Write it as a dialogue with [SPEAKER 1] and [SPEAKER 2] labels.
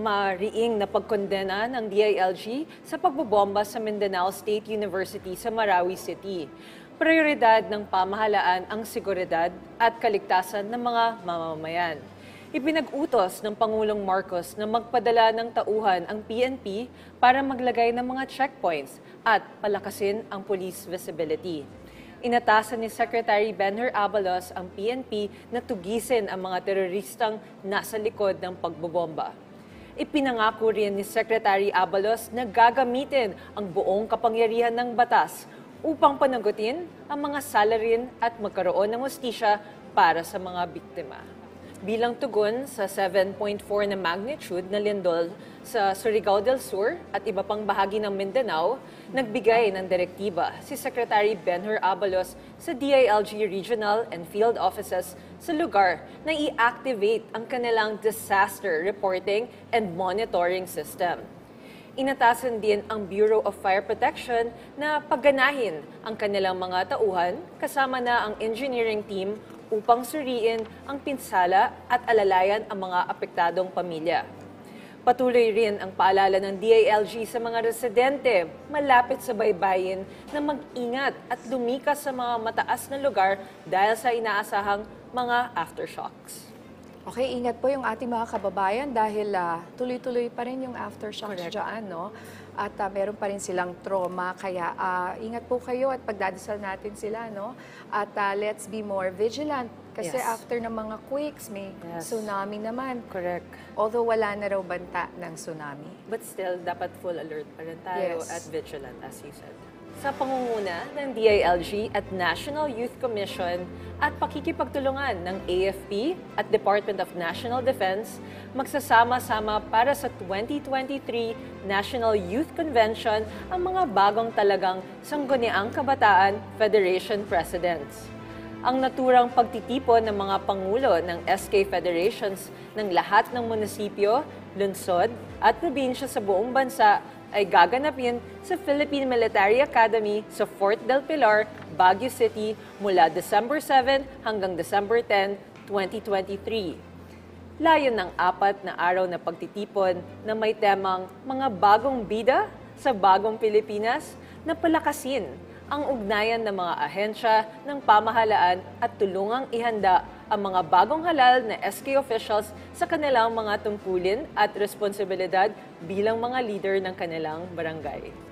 [SPEAKER 1] mariing na pagkondena ng DILG sa pagbobomba sa Mindanao State University sa Marawi City. Prioridad ng pamahalaan ang seguridad at kaligtasan ng mga mamamayan. Ipinag-utos ng Pangulong Marcos na magpadala ng tauhan ang PNP para maglagay ng mga checkpoints at palakasin ang police visibility. Inatasan ni Secretary Benher Abalos ang PNP na tugisin ang mga teroristang nasa likod ng pagbobomba. Ipinangako rin ni Secretary Abalos na gagamitin ang buong kapangyarihan ng batas upang panagutin ang mga salarin at magkaroon ng hustisya para sa mga biktima. Bilang tugon sa 7.4 na magnitude na lindol sa Surigao del Sur at iba pang bahagi ng Mindanao, nagbigay ng direktiba si Secretary Benher Abalos sa DILG Regional and Field Offices sa lugar na i-activate ang kanilang disaster reporting and monitoring system. Inatasan din ang Bureau of Fire Protection na pagganahin ang kanilang mga tauhan kasama na ang engineering team upang suriin ang pinsala at alalayan ang mga apektadong pamilya. Patuloy rin ang paalala ng DILG sa mga residente malapit sa baybayin na mag-ingat at lumikas sa mga mataas na lugar dahil sa inaasahang mga aftershocks.
[SPEAKER 2] Okay, ingat po yung ating mga kababayan dahil tuloy-tuloy pa rin yung aftershocks dyan, no? At meron pa rin silang trauma, kaya ingat po kayo at pagdadasal natin sila, no? At let's be more vigilant kasi after ng mga quakes, may tsunami naman.
[SPEAKER 1] Correct.
[SPEAKER 2] Although wala na raw banta ng tsunami.
[SPEAKER 1] But still, dapat full alert pa rin tayo at vigilant, as you said. Sa pangunguna ng DILG at National Youth Commission at pakikipagtulungan ng AFP at Department of National Defense, magsasama-sama para sa 2023 National Youth Convention ang mga bagong talagang Sangguniang Kabataan Federation Presidents. Ang naturang pagtitipon ng mga pangulo ng SK Federations ng lahat ng munisipyo, lungsod at probinsya sa buong bansa ay gaganapin sa Philippine Military Academy sa Fort del Pilar, Baguio City mula December 7 hanggang December 10, 2023. Layon ng 4 na araw na pagtitipon na may temang mga bagong bida sa bagong Pilipinas na palakasin ang ugnayan ng mga ahensya ng pamahalaan at tulungang ihanda ang mga bagong halal na SK officials sa kanilang mga tungkulin at responsibilidad bilang mga leader ng kanilang barangay.